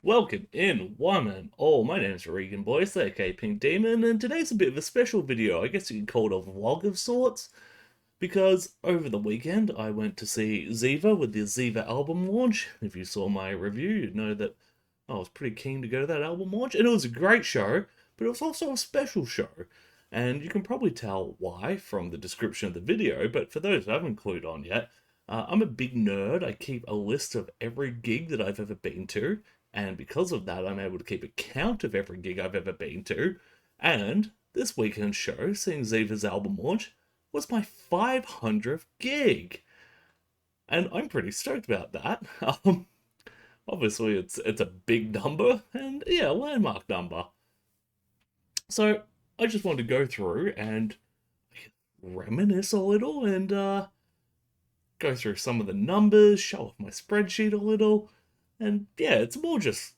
Welcome in, one and all. My name's Regan Boyce, aka Pink Demon, and today's a bit of a special video. I guess you could call it a vlog of sorts, because over the weekend I went to see Ziva with the Ziva album launch. If you saw my review, you'd know that I was pretty keen to go to that album launch, and it was a great show, but it was also a special show. And you can probably tell why from the description of the video, but for those who haven't clued on yet, I'm a big nerd. I keep a list of every gig that I've ever been to, and because of that, I'm able to keep a count of every gig I've ever been to. And this weekend's show, seeing Ziva's album launch, was my 500th gig. And I'm pretty stoked about that. Obviously, it's a big number, and yeah, a landmark number. So I just wanted to go through and reminisce a little and go through some of the numbers, show off my spreadsheet a little, and yeah, it's more just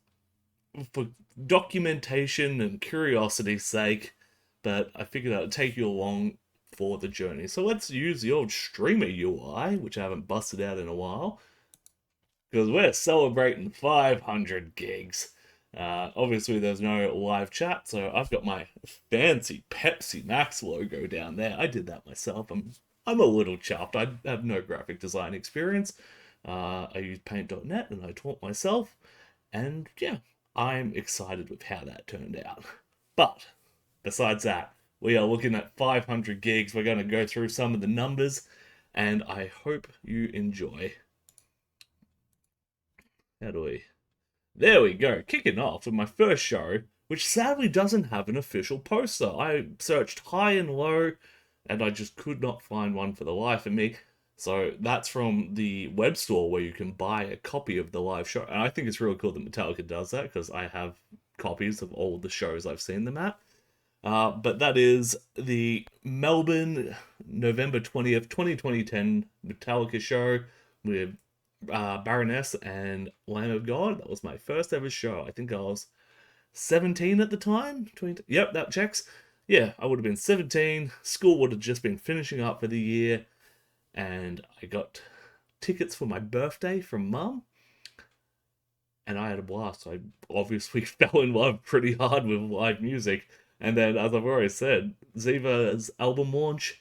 for documentation and curiosity's sake, but I figured I'd take you along for the journey. So let's use the old streamer UI, which I haven't busted out in a while, because we're celebrating 500 gigs. Obviously, there's no live chat, so I've got my fancy Pepsi Max logo down there. I did that myself. I'm a little chuffed. I have no graphic design experience. I used Paint.net and I taught myself, and yeah, I'm excited with how that turned out. But besides that, we are looking at 500 gigs. We're going to go through some of the numbers, and I hope you enjoy. How do we? There we go, kicking off with my first show, which sadly doesn't have an official poster. I searched high and low, and I just could not find one for the life of me. So that's from the web store where you can buy a copy of the live show. And I think it's really cool that Metallica does that, because I have copies of all the shows I've seen them at. But that is the Melbourne, November 20th, 2010 Metallica show with Baroness and Lamb of God. That was my first ever show. I think I was 17 at the time. 20, yep, that checks. Yeah, I would have been 17. School would have just been finishing up for the year. And I got tickets for my birthday from Mum. And I had a blast. I obviously fell in love pretty hard with live music. And then, as I've already said, Ziva's album launch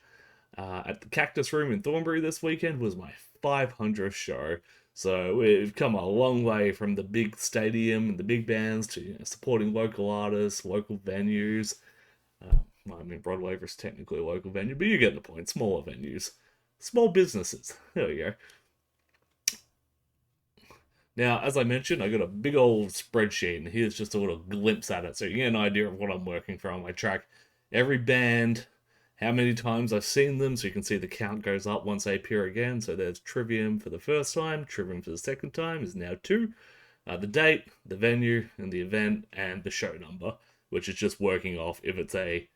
at the Cactus Room in Thornbury this weekend was my 500th show. So we've come a long way from the big stadium and the big bands to supporting local artists, local venues. I mean, Broadway is technically a local venue, but you get the point. Smaller venues. Small businesses. There we go. Now, as I mentioned, I got a big old spreadsheet, and here's just a little glimpse at it, so you get an idea of what I'm working from. I track every band, how many times I've seen them, so you can see the count goes up once they appear again. So there's Trivium for the first time, Trivium for the second time is now 2. The date, the venue, and the event, and the show number, which is just working off if it's a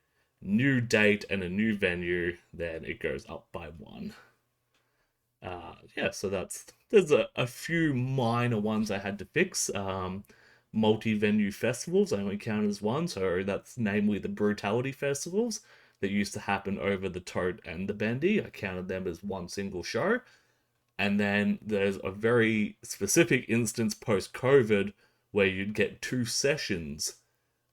new date and a new venue, then it goes up by 1. Yeah, so there's a few minor ones I had to fix. Multi-venue festivals I only count as one, so that's namely the Brutality festivals that used to happen over the Tote and the Bendy. I counted them as one single show. And then there's a very specific instance post-COVID where you'd get 2 sessions,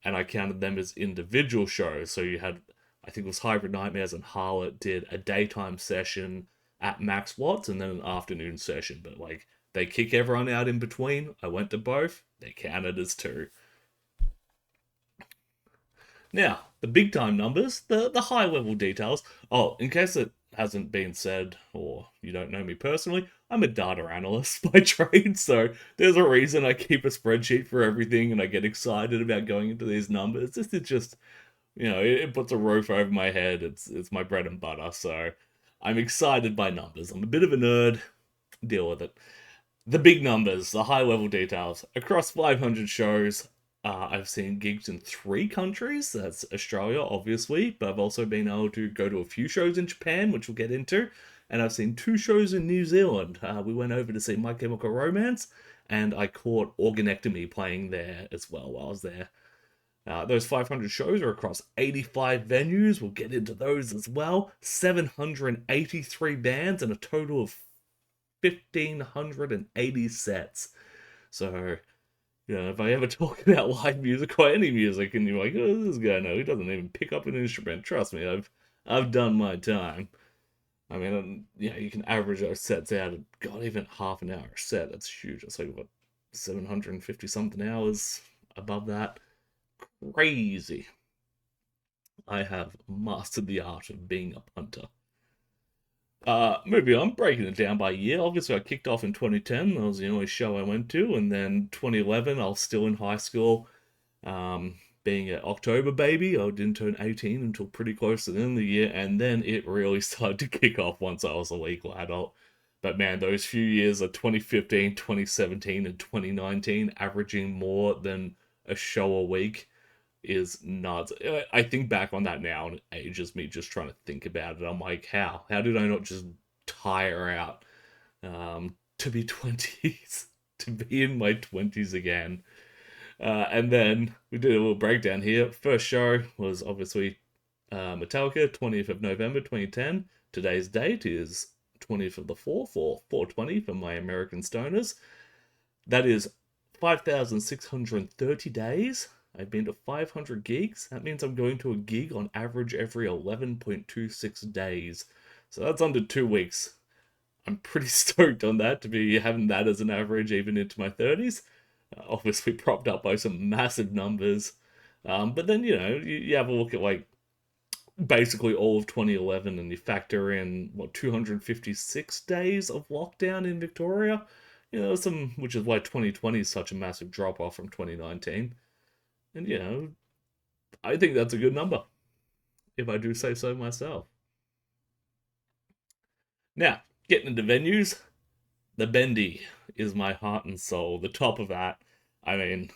and I counted them as individual shows. So you had, I think it was Hybrid Nightmares and Harlot did a daytime session at Max Watts and then an afternoon session, but like they kick everyone out in between. I went to both, they counted as 2. Now, the big time numbers, the high level details. Oh, in case it hasn't been said or you don't know me personally, I'm a data analyst by trade, so there's a reason I keep a spreadsheet for everything and I get excited about going into these numbers. This is just, it puts a roof over my head. It's my bread and butter, so I'm excited by numbers. I'm a bit of a nerd. Deal with it. The big numbers, the high level details. Across 500 shows, I've seen gigs in 3 countries. That's Australia, obviously, but I've also been able to go to a few shows in Japan, which we'll get into. And I've seen 2 shows in New Zealand. We went over to see My Chemical Romance, and I caught Organectomy playing there as well while I was there. Those 500 shows are across 85 venues. We'll get into those as well. 783 bands and a total of 1,580 sets. So, If I ever talk about live music or any music, and you're like, "Oh, this guy, no, he doesn't even pick up an instrument." Trust me, I've done my time. I mean, you can average those sets out at, God, even half an hour a set. That's huge. That's like, what, 750 something hours above that. Crazy. I have mastered the art of being a punter. Moving on, breaking it down by year. Obviously, I kicked off in 2010. That was the only show I went to. And then 2011, I was still in high school. Being an October baby, I didn't turn 18 until pretty close to the end of the year, and then it really started to kick off once I was a legal adult. But man, those few years of 2015, 2017, and 2019, averaging more than a show a week is nuts. I think back on that now, and it ages me just trying to think about it. I'm like, how? How did I not just tire out to be 20s, to be in my 20s again? And then we did a little breakdown here. First show was obviously Metallica, 20th of November 2010. Today's date is 20th of the 4th, or 420 for my American stoners. That is 5,630 days. I've been to 500 gigs. That means I'm going to a gig on average every 11.26 days. So that's under 2 weeks. I'm pretty stoked on that, to be having that as an average even into my 30s. Obviously propped up by some massive numbers. But then, you have a look at like basically all of 2011 and you factor in, what, 256 days of lockdown in Victoria. Which is why 2020 is such a massive drop off from 2019. And, I think that's a good number, if I do say so myself. Now, getting into venues, the Bendy is my heart and soul. The top of that, I mean,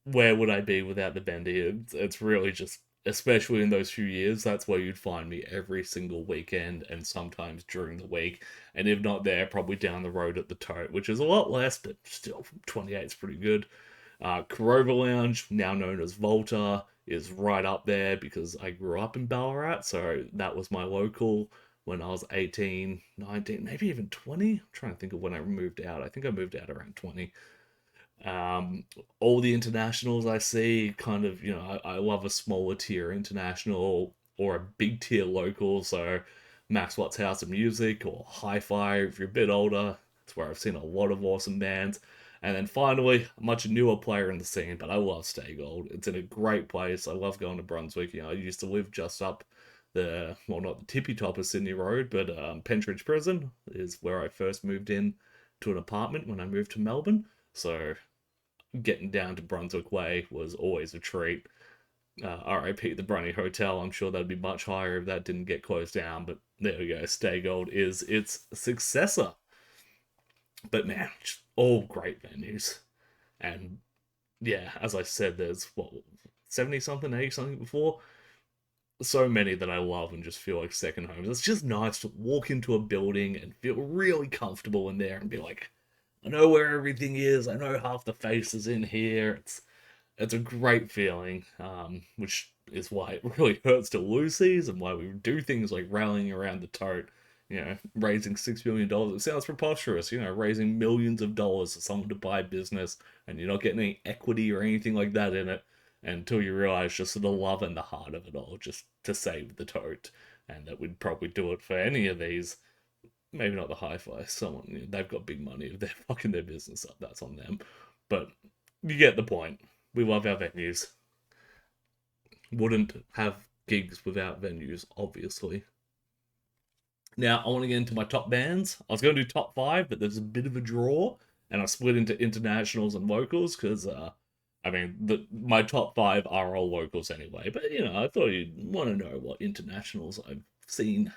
where would I be without the Bendy? It's really just, especially in those few years, that's where you'd find me every single weekend and sometimes during the week. And if not there, probably down the road at the Tote, which is a lot less, but still, 28 is pretty good. Corova Lounge, now known as Volta, is right up there because I grew up in Ballarat, so that was my local when I was 18, 19, maybe even 20. I'm trying to think of when I moved out. I think I moved out around 20. All the internationals I see, kind of, I love a smaller tier international or a big tier local. So Max Watt's House of Music or Hi-Fi if you're a bit older. That's where I've seen a lot of awesome bands. And then finally, a much newer player in the scene, but I love Stay Gold. It's in a great place. I love going to Brunswick. I used to live just up not the tippy top of Sydney Road, but Pentridge Prison is where I first moved in to an apartment when I moved to Melbourne. So getting down to Brunswick Way was always a treat. RIP the Brunny Hotel. I'm sure that'd be much higher if that didn't get closed down, but there we go. Stay Gold is its successor. But man, all great venues. And yeah, as I said, there's what, 70 something, 80 something before. So many that I love and just feel like second homes. It's just nice to walk into a building and feel really comfortable in there and be like, I know where everything is. I know half the faces in here. It's a great feeling, which is why it really hurts to lose these and why we do things like rallying around the Tote, raising $6 million. It sounds preposterous, raising millions of dollars for someone to buy business and you're not getting any equity or anything like that in it until you realize just the love and the heart of it all, just to save the Tote. And that we'd probably do it for any of these. Maybe not the Hi-Fi. Someone, they've got big money. If they're fucking their business up, that's on them. But you get the point. We love our venues. Wouldn't have gigs without venues, obviously. Now, I want to get into my top bands. I was going to do top five, but there's a bit of a draw, and I split into internationals and locals because, my top five are all locals anyway. But I thought you'd want to know what internationals I've seen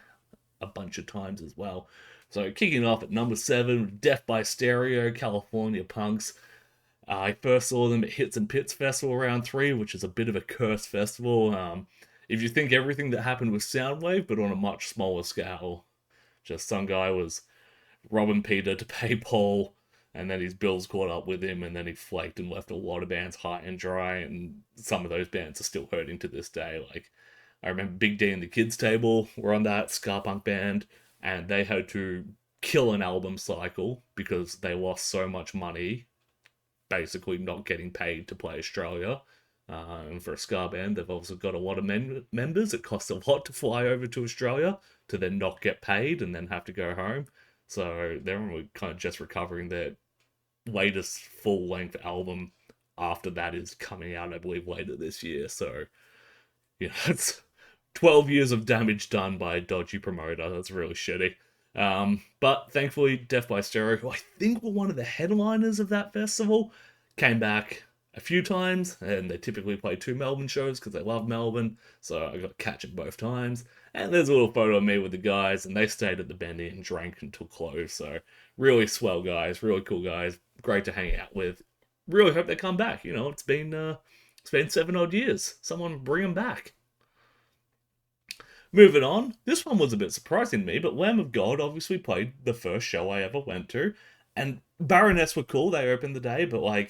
a bunch of times as well. So kicking off at number 7, Death by Stereo, California Punks. I first saw them at Hits and Pits Festival around 3, which is a bit of a cursed festival. If you think everything that happened was Soundwave, but on a much smaller scale. Just some guy was robbing Peter to pay Paul, and then his bills caught up with him, and then he flaked and left a lot of bands high and dry, and some of those bands are still hurting to this day. Like, I remember Big D and the Kids Table were on that ska punk band, and they had to kill an album cycle because they lost so much money basically not getting paid to play Australia. And for a ska band, they've also got a lot of members. It costs a lot to fly over to Australia to then not get paid and then have to go home. So they're only kind of just recovering. Their latest full length album after that is coming out, I believe, later this year. So, it's 12 years of damage done by a dodgy promoter. That's really shitty. But thankfully, Death by Stereo, who I think were one of the headliners of that festival, came back a few times, and they typically play 2 Melbourne shows because they love Melbourne, so I got to catch it both times. And there's a little photo of me with the guys, and they stayed at the Bendy and drank until close, so really swell guys, really cool guys, great to hang out with. Really hope they come back. It's been 7 odd years. Someone bring them back. Moving on, this one was a bit surprising to me, but Lamb of God obviously played the first show I ever went to, and Baroness were cool. They opened the day, but I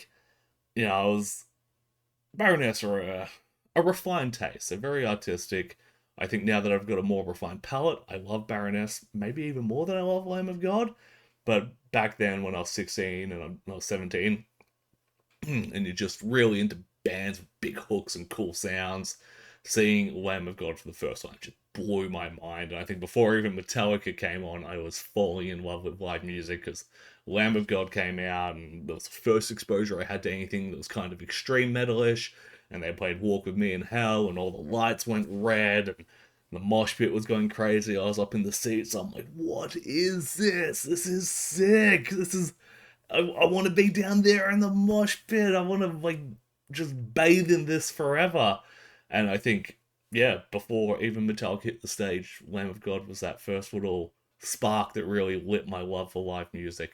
was Baroness are a refined taste. They're very artistic. I think now that I've got a more refined palate, I love Baroness maybe even more than I love Lamb of God. But back then, when I was 16 and I was 17, and you're just really into bands with big hooks and cool sounds, seeing Lamb of God for the first time just blew my mind. And I think before even Metallica came on, I was falling in love with live music because Lamb of God came out, and that was the first exposure I had to anything that was kind of extreme metalish. And they played Walk With Me in Hell, and all the lights went red, and the mosh pit was going crazy. I was up in the seats. I'm like, what is this? This is sick. I want to be down there in the mosh pit. I want to just bathe in this forever. And I think, yeah, before even Metallica hit the stage, Lamb of God was that first little spark that really lit my love for live music.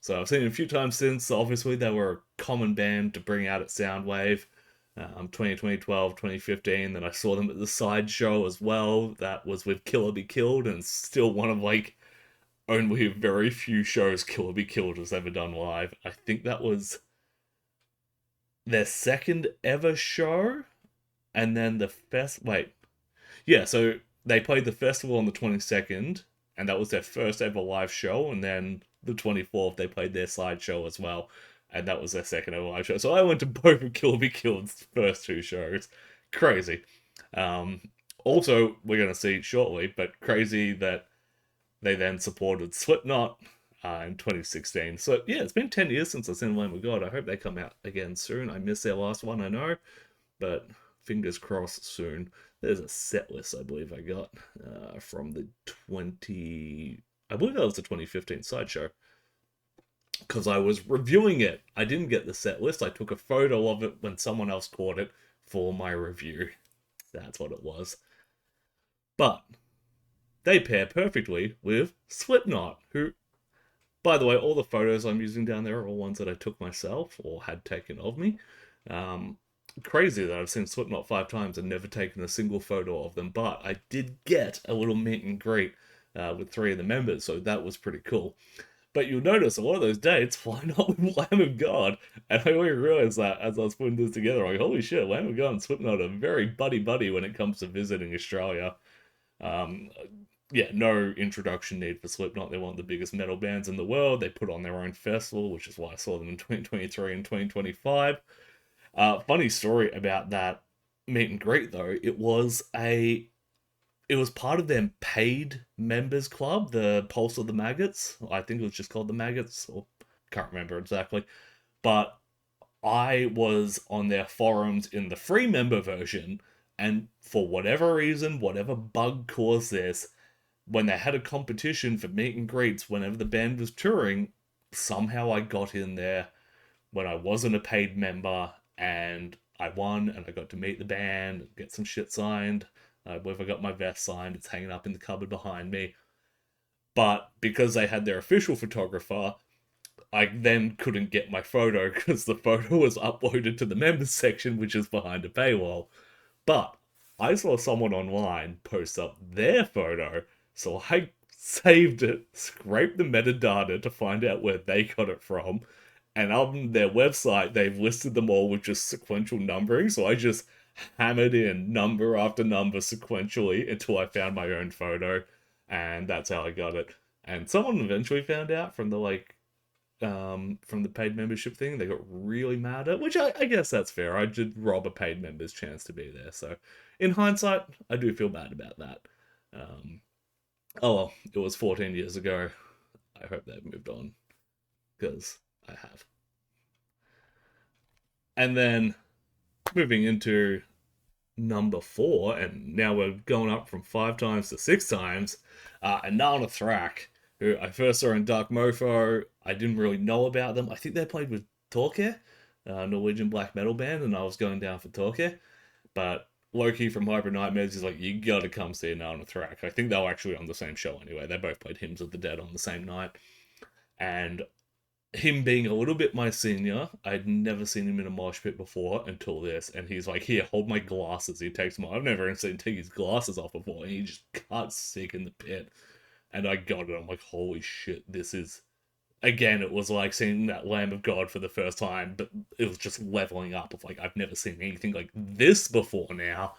So I've seen it a few times since. Obviously, they were a common band to bring out at Soundwave. 2012, 2015. Then I saw them at the Sideshow as well. That was with Killer Be Killed, and still one of only very few shows Killer Be Killed has ever done live. I think that was their second ever show, and then so they played the festival on the 22nd, and that was their first ever live show, and then the 24th they played their Sideshow as well, and that was their second ever live show. So I went to both of Kill Be Killed's first 2 shows. Crazy. Also, we're going to see shortly, but crazy that they then supported Slipknot in 2016. So yeah, it's been 10 years since I've seen Lamb of God. I hope they come out again soon. I missed their last one, I know, but fingers crossed soon. There's a set list I believe I got from the I believe that was the 2015 Sideshow, because I was reviewing it. I didn't get the set list. I took a photo of it when someone else caught it for my review. That's what it was. But they pair perfectly with Slipknot, who, by the way, all the photos I'm using down there are all ones that I took myself or had taken of me. Crazy that I've seen Slipknot 5 times and never taken a single photo of them, but I did get a little meet and greet with 3 of the members, so that was pretty cool. But you'll notice a lot of those dates line up with Lamb of God, and I only realized that as I was putting this together. Like, holy shit, Lamb of God and Slipknot are very buddy-buddy when it comes to visiting Australia. No introduction need for Slipknot. They're one of the biggest metal bands in the world. They put on their own festival, which is why I saw them in 2023 and 2025. Funny story about that meet and greet, though. It was part of their paid members club, the Pulse of the Maggots. I think it was just called the Maggots, or can't remember exactly. But I was on their forums in the free member version, and for whatever reason, whatever bug caused this, when they had a competition for meet and greets whenever the band was touring, somehow I got in there when I wasn't a paid member, and I won, and I got to meet the band, get some shit signed. I believe I got my vest signed. It's hanging up in the cupboard behind me. But because they had their official photographer, I then couldn't get my photo because the photo was uploaded to the members section, which is behind a paywall. But I saw someone online post up their photo, so I saved it, scraped the metadata to find out where they got it from, and on their website, they've listed them all with just sequential numbering, so I just hammered in number after number sequentially until I found my own photo, and that's how I got it. And someone eventually found out from the from the paid membership thing. They got really mad at, which I guess that's fair. I did rob a paid member's chance to be there. So, in hindsight, I do feel bad about that. Um, oh well, it was 14 years ago. I hope they've moved on because I have. And then moving into number four, and now we're going up from 5 times to 6 times. Anana Thrak, who I first saw in Dark Mofo. I didn't really know about them. I think they played with Torque, Norwegian black metal band, and I was going down for Torque. But Loki from Hybrid Nightmares is like, you gotta come see Anana Thrak. I think they were actually on the same show anyway. They both played Hymns of the Dead on the same night. And him being a little bit my senior, I'd never seen him in a mosh pit before until this, and he's like, "Here, hold my glasses." He takes my, I've never even seen him take his glasses off before, and he just cuts sick in the pit, and I got it. I'm like, holy shit, this is. Again, it was like seeing that Lamb of God for the first time, but it was just leveling up of like, I've never seen anything like this before now.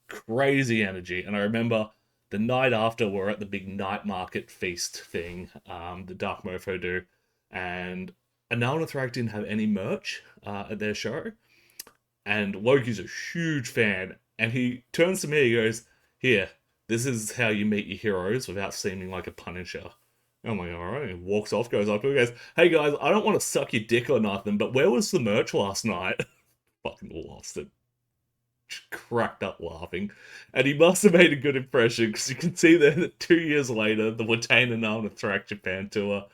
Crazy energy, and I remember the night after we're at the big night market feast thing, the Dark Mofo do, and Analnathrak didn't have any merch at their show, and Loki's a huge fan, and he turns to me, he goes, "Here, this is how you meet your heroes without seeming like a punisher." I'm like, alright, he walks off, goes up to him, goes, "Hey guys, I don't want to suck your dick or nothing, but where was the merch last night?" Fucking lost it. Just cracked up laughing. And he must have made a good impression, because you can see there that 2 years later, the Watain and Analnathrak Japan tour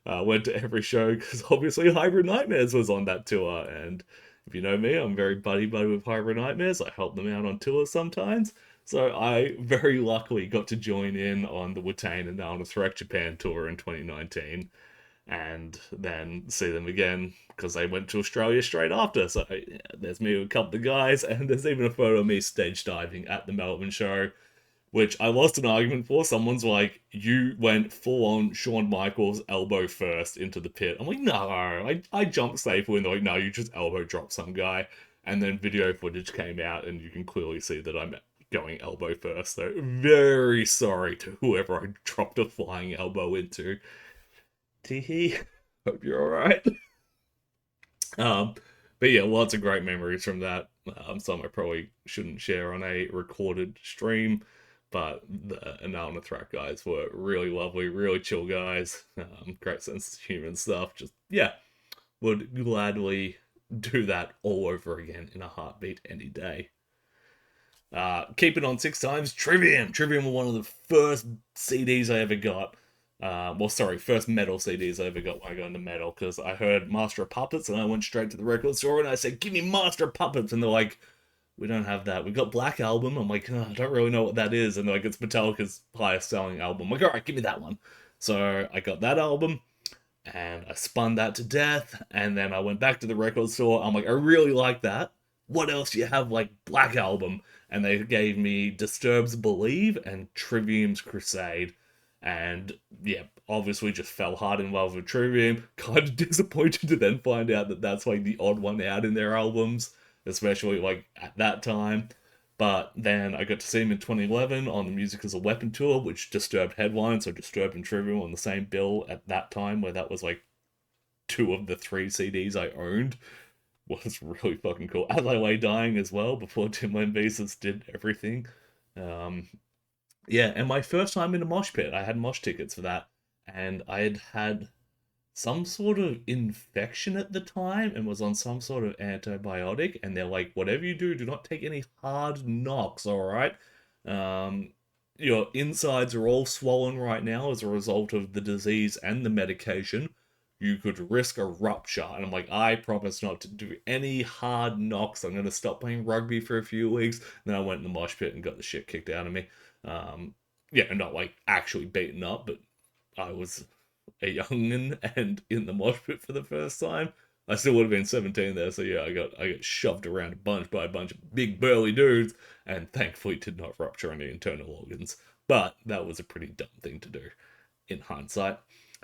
went to every show, because obviously Hybrid Nightmares was on that tour, and if you know me, I'm very buddy-buddy with Hybrid Nightmares. I help them out on tours sometimes, so I very luckily got to join in on the Watain and Analnathrak Japan tour in 2019, and then see them again, because they went to Australia straight after, so yeah, there's me with a couple of guys, and there's even a photo of me stage diving at the Melbourne show, which I lost an argument for. Someone's like, "You went full on Shawn Michaels elbow first into the pit." I'm like, "No, I jumped safely." And they're like, "No, you just elbow dropped some guy." And then video footage came out, and you can clearly see that I'm going elbow first. So very sorry to whoever I dropped a flying elbow into. Teehee. Hope you're alright. Um, but yeah, lots of great memories from that. Some I probably shouldn't share on a recorded stream, but the Anal Thrak guys were really lovely, really chill guys. Great sense of humor and stuff. Just, yeah, would gladly do that all over again in a heartbeat any day. Keep it on 6 times. Trivium. Trivium were one of the first CDs I ever got. First metal CDs I ever got when I got into metal, because I heard Master of Puppets and I went straight to the record store and I said, "Give me Master of Puppets," and they're like, "We don't have that. We got Black Album." I'm like, "Oh, I don't really know what that is," and they're like, "It's Metallica's highest selling album." I'm like, "Alright, give me that one." So I got that album and I spun that to death, and then I went back to the record store. I'm like, "I really like that. What else do you have like Black Album?" And they gave me Disturbed's Believe and Trivium's Crusade. And yeah, obviously just fell hard in love with Trivium. Kind of disappointed to then find out that that's like the odd one out in their albums, especially like at that time. But then I got to see him in 2011 on the Music as a Weapon tour, which Disturbed headlined, so Disturbed and Trivium on the same bill at that time, where that was like 2 of the 3 CDs I owned. Was really fucking cool. As I Lay Dying as well, before Tim Lambesis did everything. Um, yeah, and my first time in a mosh pit, I had mosh tickets for that, and I had had some sort of infection at the time and was on some sort of antibiotic, and they're like, "Whatever you do, do not take any hard knocks, alright? Um, your insides are all swollen right now as a result of the disease and the medication. You could risk a rupture." And I'm like, "I promise not to do any hard knocks. I'm going to stop playing rugby for a few weeks." And then I went in the mosh pit and got the shit kicked out of me. Yeah, not like actually beaten up, but I was a youngin and in the mosh pit for the first time. I still would have been 17 there, so yeah, I got shoved around a bunch by a bunch of big burly dudes, and thankfully did not rupture any internal organs. But that was a pretty dumb thing to do, in hindsight.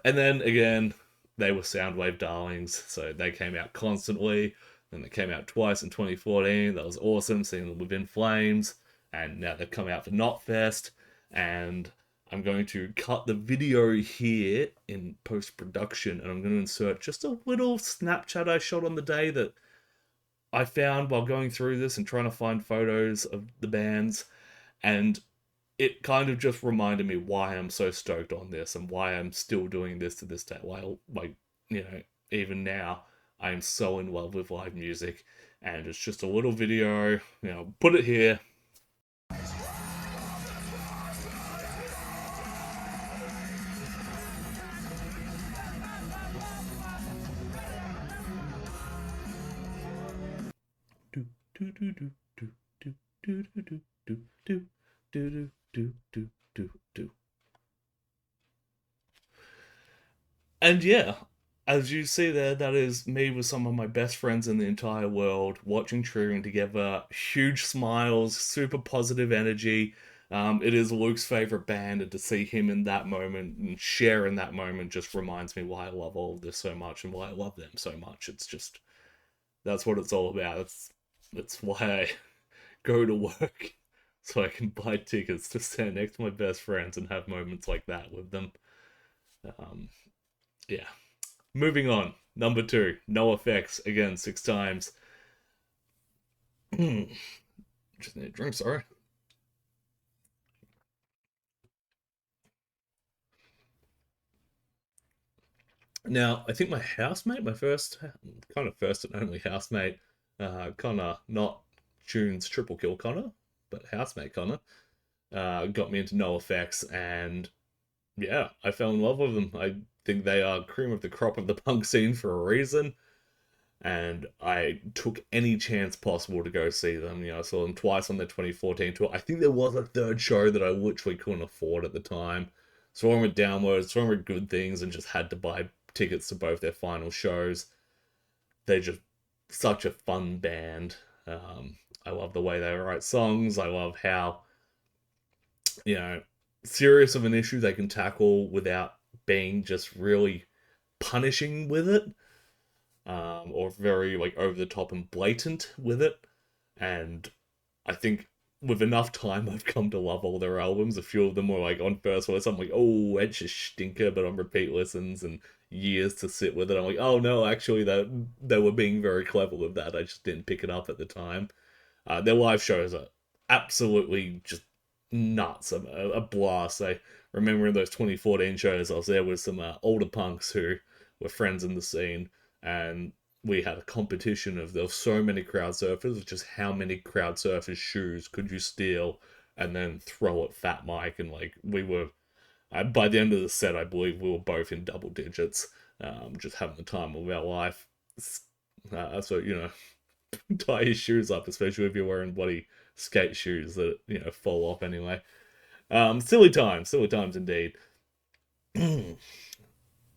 And then again, they were Soundwave darlings, so they came out constantly. Then they came out twice in 2014. That was awesome, seeing them within Flames, and now they've come out for Knotfest, and I'm going to cut the video here in post-production, and I'm going to insert just a little Snapchat I shot on the day that I found while going through this and trying to find photos of the bands, and it kind of just reminded me why I'm so stoked on this and why I'm still doing this to this day. While, like, even now, I am so in love with live music, and it's just a little video. Put it here. Do do do do do do do do do do do do do do do do. And yeah, as you see there, that is me with some of my best friends in the entire world watching Triggering together. Huge smiles, super positive energy. It is Luke's favorite band, and to see him in that moment and share in that moment just reminds me why I love all of this so much and why I love them so much. It's just, that's what it's all about. That's why I go to work, so I can buy tickets to stand next to my best friends and have moments like that with them. Um, yeah. Moving on. Number two, No Effects. Again, 6 times. Just need a drink, sorry. Now, I think my housemate, my first, kind of first and only housemate, Connor, not June's triple kill Connor, but housemate Connor, got me into No Effects, and yeah, I fell in love with them. I think they are cream of the crop of the punk scene for a reason, and I took any chance possible to go see them. I saw them twice on their 2014 tour. I think there was a third show that I literally couldn't afford at the time. Saw them at Downloads, saw them at Good Things, and just had to buy tickets to both their final shows. They're just such a fun band. I love the way they write songs. I love how, you know, serious of an issue they can tackle without being just really punishing with it, or very like over the top and blatant with it. And I think with enough time, I've come to love all their albums. A few of them were like on first listen, I'm like, oh, it's a stinker, but on repeat listens and years to sit with it, I'm like, oh no, actually, they were being very clever with that. I just didn't pick it up at the time. Their live shows are absolutely just nuts, a blast. I remember in those 2014 shows, I was there with some older punks who were friends in the scene, and we had a competition of there were so many crowd surfers, just how many crowd surfers' shoes could you steal and then throw at Fat Mike, and like we were by the end of the set, I believe we were both in double digits, just having the time of our life. So tie your shoes up, especially if you're wearing bloody skate shoes that fall off anyway. Silly times indeed.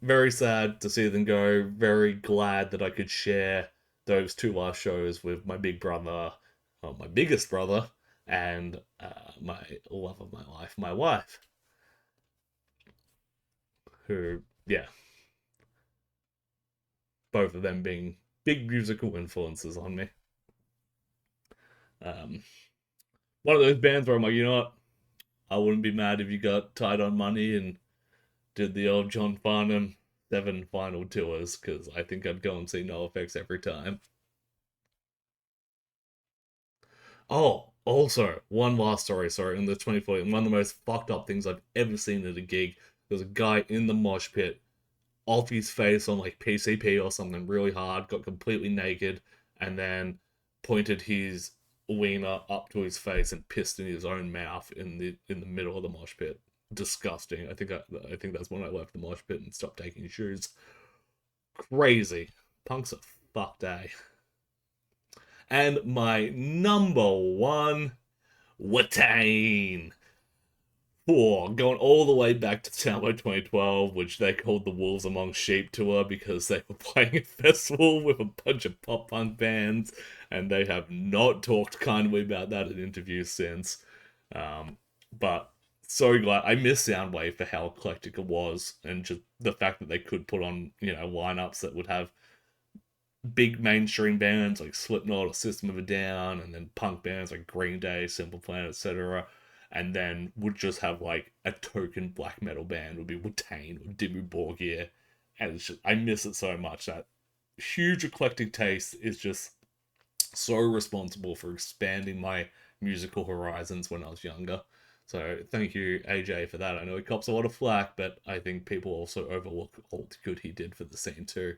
Very sad to see them go. Very glad that I could share those two last shows with my big brother, my biggest brother, and my love of my life, my wife, who, yeah, both of them being big musical influences on me. Um, One of those bands where I'm like, you know what? I wouldn't be mad if you got tight on money and did the old John Farnham 7 final tours, because I think I'd go and see No Effects every time. Oh, also, one last story, sorry, in the 2014, one of the most fucked up things I've ever seen at a gig. There was a guy in the mosh pit, off his face on like PCP or something really hard, got completely naked, and then pointed his wiener up to his face and pissed in his own mouth in the middle of the mosh pit. Disgusting. I think that's when I left the mosh pit and stopped taking shoes. Crazy. Punk's a fuck day. And my number one, Watain. Four, going all the way back to Download 2012, which they called the Wolves Among Sheep tour because they were playing a festival with a bunch of pop punk bands, and they have not talked kindly about that in interviews since. But so glad I miss Soundwave for how eclectic it was, and just the fact that they could put on lineups that would have big mainstream bands like Slipknot or System of a Down, and then punk bands like Green Day, Simple Plan, etc. and then would just have like a token black metal band would be Wu-Tang or Dimmu Borgir, and it's just, I miss it so much. That huge eclectic taste is just so responsible for expanding my musical horizons when I was younger. So thank you, AJ, for that. I know he cops a lot of flack, but I think people also overlook all the good he did for the scene too.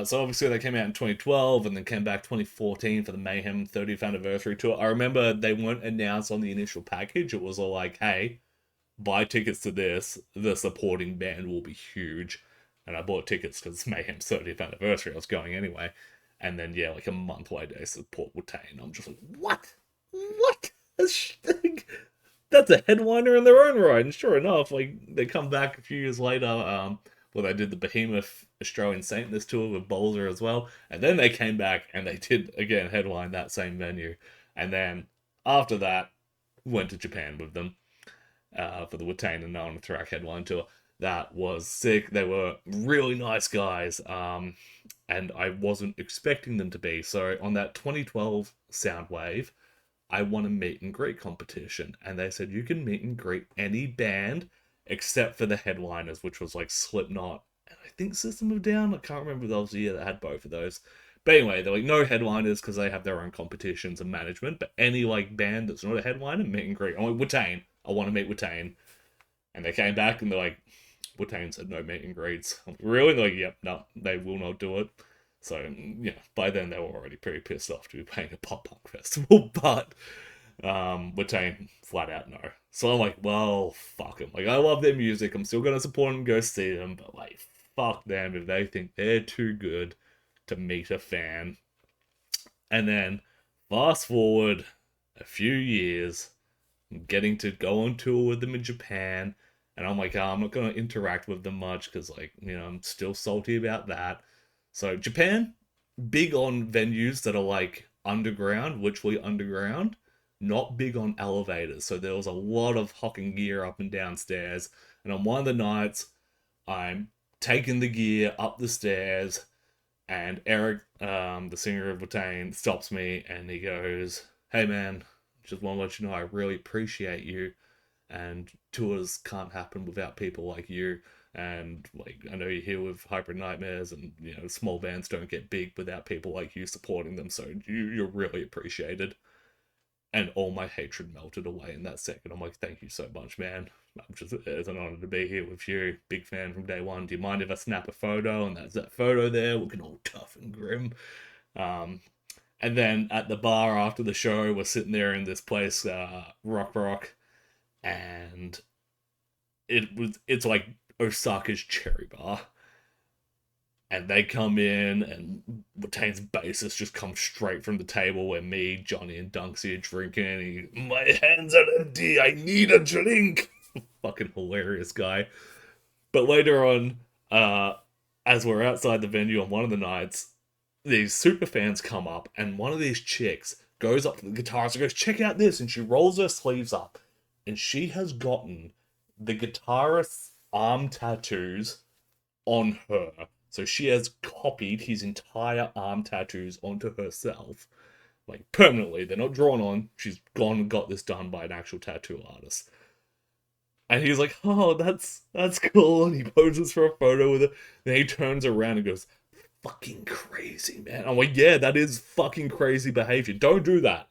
So obviously they came out in 2012 and then came back 2014 for the Mayhem 30th anniversary tour. I remember they weren't announced on the initial package. It was all like, hey, buy tickets to this. The supporting band will be huge. And I bought tickets because it's Mayhem's 30th anniversary. I was going anyway. And then, yeah, like a month later, they support Wu-Tang. I'm just like, what? What? That's a headliner in their own right. And sure enough, like, they come back a few years later. Well, they did the Behemoth Australian Saintness tour with Bolzer as well. And then they came back and they did, again, headline that same venue. And then after that, went to Japan with them for the Wu-Tang and No Thrak headline tour. That was sick. They were really nice guys, and I wasn't expecting them to be. So on that 2012 Soundwave, I won a meet and greet competition, and they said you can meet and greet any band except for the headliners, which was like Slipknot and I think System of a Down. I can't remember if that was the year that had both of those. But anyway, they're like no headliners because they have their own competitions and management. But any like band that's not a headliner, meet and greet. I'm like Wu-Tang. I want to meet Wu-Tang. And they came back and they're like, Wu-Tang said no meet and greets. I'm like, really? They're like, yep, no, they will not do it. So, yeah, by then they were already pretty pissed off to be playing a pop punk festival, but Wu-Tang flat out no. So I'm like, well, fuck them. Like, I love their music. I'm still gonna support them and go see them, but like, fuck them if they think they're too good to meet a fan. And then, fast forward a few years, getting to go on tour with them in Japan. And I'm like, oh, I'm not going to interact with them much because, like, I'm still salty about that. So, Japan, big on venues that are like underground, literally underground, not big on elevators. So, there was a lot of hocking gear up and downstairs. And on one of the nights, I'm taking the gear up the stairs, and Eric, the singer of Wu-Tang, stops me and he goes, hey man, just want to let you know I really appreciate you, and tours can't happen without people like you. And like I know you're here with Hyper Nightmares, and small bands don't get big without people like you supporting them. So you're really appreciated. And all my hatred melted away in that second. I'm like, thank you so much, man. It's an honor to be here with you. Big fan from day one. Do you mind if I snap a photo? And that's that photo there, looking all tough and grim. Um, and then at the bar after the show, we're sitting there in this place, Rock, and it's like Osaka's Cherry Bar. And they come in, and Wu-Tang's bassist just comes straight from the table where me, Johnny, and Dunksy are drinking. My hands are empty. I need a drink. Fucking hilarious guy. But later on, as we're outside the venue on one of the nights, these super fans come up, and one of these chicks goes up to the guitarist and goes, check out this, and she rolls her sleeves up, and she has gotten the guitarist's arm tattoos on her. So she has copied his entire arm tattoos onto herself, like permanently. They're not drawn on. She's gone and got this done by an actual tattoo artist. And he's like, oh, that's cool. And he poses for a photo with her. Then he turns around and goes, fucking crazy, man. I'm like, yeah, that is fucking crazy behavior. Don't do that.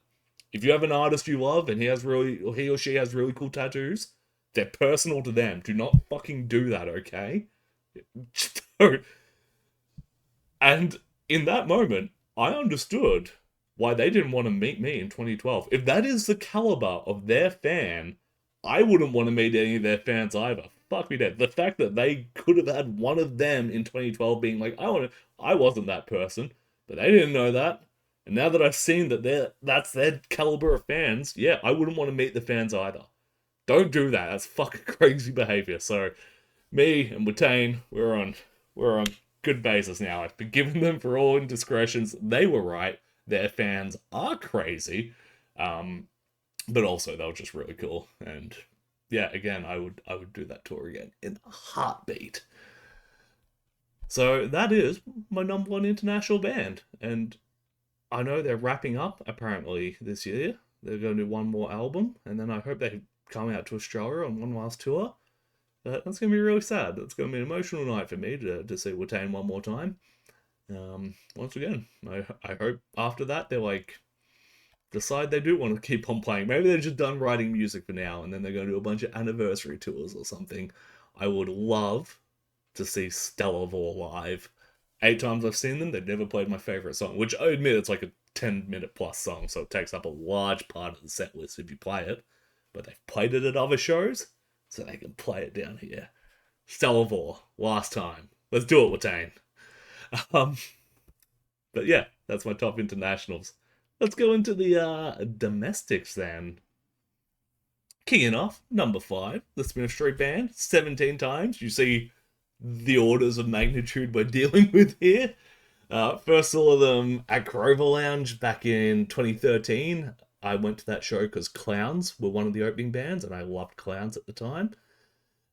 If you have an artist you love and he or she has really cool tattoos, they're personal to them. Do not fucking do that, okay? Just don't. And in that moment, I understood why they didn't want to meet me in 2012. If that is the caliber of their fan, I wouldn't want to meet any of their fans either. Fuck me dead. The fact that they could have had one of them in 2012 being like, I wasn't that person, but they didn't know that. And now that I've seen that that's their caliber of fans, yeah, I wouldn't want to meet the fans either. Don't do that. That's fucking crazy behavior. So, me and Wu-Tang, we're on good basis now. I've forgiven them for all indiscretions. They were right. Their fans are crazy. But also they were just really cool. And yeah, again, I would do that tour again in a heartbeat. So that is my #1 international band. And I know they're wrapping up apparently this year. they're going to do one more album, and then I hope they come out to Australia on one last tour. That's going to be really sad. That's going to be an emotional night for me to see Watain one more time. Once again, I hope after that they're like, decide they do want to keep on playing. Maybe they're just done writing music for now, and then they're going to do a bunch of anniversary tours or something. I would love to see Stellarvore live. 8 times I've seen them, they've never played my favorite song, which I admit it's like a 10-minute plus song, so it takes up a large part of the set list if you play it. But they've played it at other shows, so they can play it down here. Stellarvore, last time. Let's do it, Watain. Um, but yeah, that's my top internationals. Let's go into the domestics then. Kicking off, number 5, the Smith Street Band, 17 times. You see the orders of magnitude we're dealing with here. First saw them at Grover Lounge back in 2013. I went to that show because Clowns were one of the opening bands, and I loved Clowns at the time.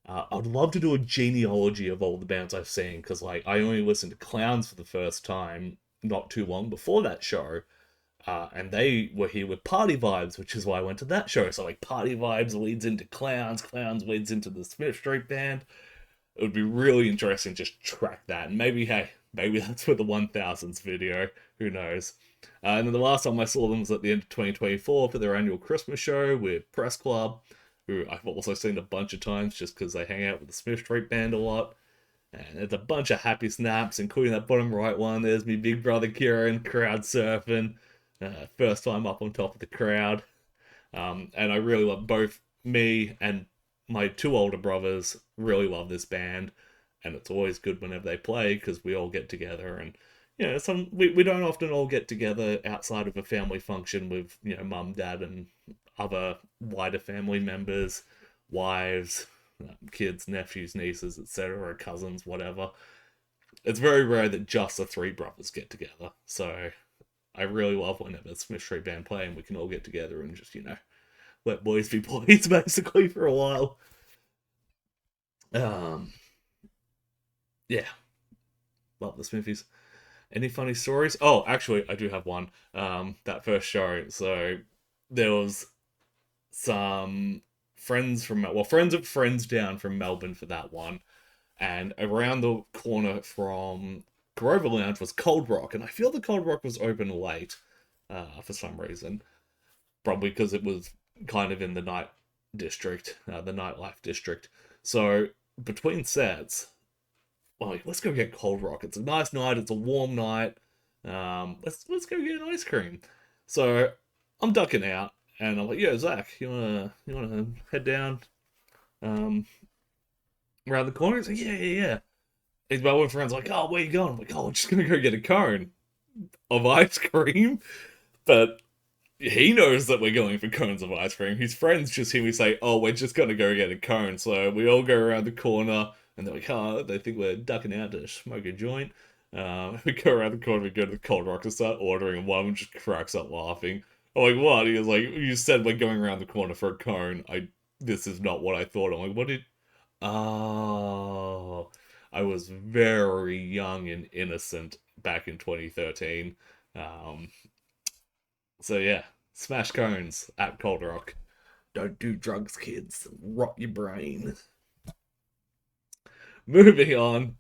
I'd love to do a genealogy of all the bands I've seen, because like I only listened to Clowns for the first time not too long before that show. And they were here with Party Vibes, which is why I went to that show. So like Party Vibes leads into Clowns, Clowns leads into the Smith Street Band. It would be really interesting to just track that. And maybe, hey, maybe that's for the 1000s video. Who knows? And then the last time I saw them was at the end of 2024 for their annual Christmas show with Press Club, who I've also seen a bunch of times just because they hang out with the Smith Street Band a lot. And there's a bunch of happy snaps, including that bottom right one. There's me big brother Kieran crowd surfing. First time up on top of the crowd. And I really love both me and my 2 older brothers really love this band. And it's always good whenever they play because we all get together. And, you know, we don't often all get together outside of a family function with, you know, mum, dad, and other wider family members, wives, kids, nephews, nieces, etc., cousins, whatever. It's very rare that just the 3 brothers get together. So I really love whenever Smith Street Band play and we can all get together and just, you know, let boys be boys basically for a while. Yeah, love the Smithies. Any funny stories? Oh, actually, I do have one. That first show, so there was some friends of friends down from Melbourne for that one, and around the corner from Grover Lounge was Cold Rock, and I feel the Cold Rock was open late for some reason, probably because it was kind of in the night district, the nightlife district. So between sets, like, let's go get Cold Rock. It's a nice night. It's a warm night. Let's go get an ice cream. So I'm ducking out, and I'm like, "Yo, Zach, you wanna head down around the corner?" He's like, "Yeah." He's my one friend's like, "Oh, where you going?" I'm like, "Oh, I'm just gonna go get a cone of ice cream." But he knows that we're going for cones of ice cream. His friends just hear me say, "Oh, we're just gonna go get a cone." So we all go around the corner, and they're like, "Oh," they think we're ducking out to smoke a joint. We go around the corner, we go to the Cold Rock and start ordering, and one of them just cracks up laughing. I'm like, "What?" He was like, "You said we're going around the corner for a cone. This is not what I thought." I'm like, "What did..." Oh, I was very young and innocent back in 2013. Um, so yeah, smash cones at Cold Rock. Don't do drugs, kids. Rot your brain. Moving on,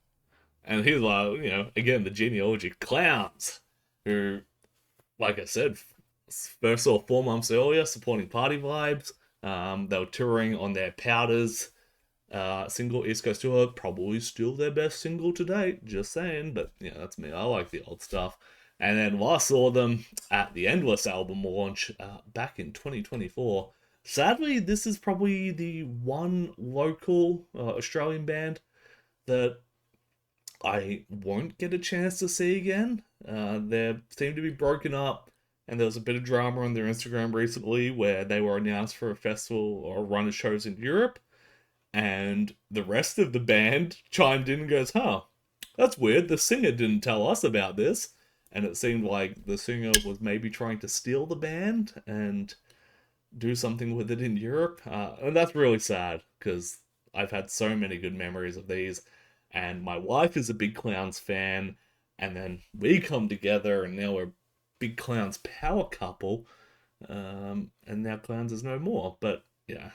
and he's like, you know, again, the genealogy clowns, who, like I said, first saw 4 months earlier, supporting Party Vibes. They were touring on their Powders single East Coast tour, probably still their best single to date, just saying, but yeah, that's me, I like the old stuff. And then last saw them at the Endless album launch back in 2024. Sadly, this is probably the one local Australian band that I won't get a chance to see again. They seem to be broken up, and there was a bit of drama on their Instagram recently where they were announced for a festival or a run of shows in Europe, and the rest of the band chimed in and goes, "Huh, that's weird. The singer didn't tell us about this." And it seemed like the singer was maybe trying to steal the band and do something with it in Europe. And that's really sad because I've had so many good memories of these. And my wife is a big Clowns fan. And then we come together and now we're big Clowns power couple. And now Clowns is no more. But yeah,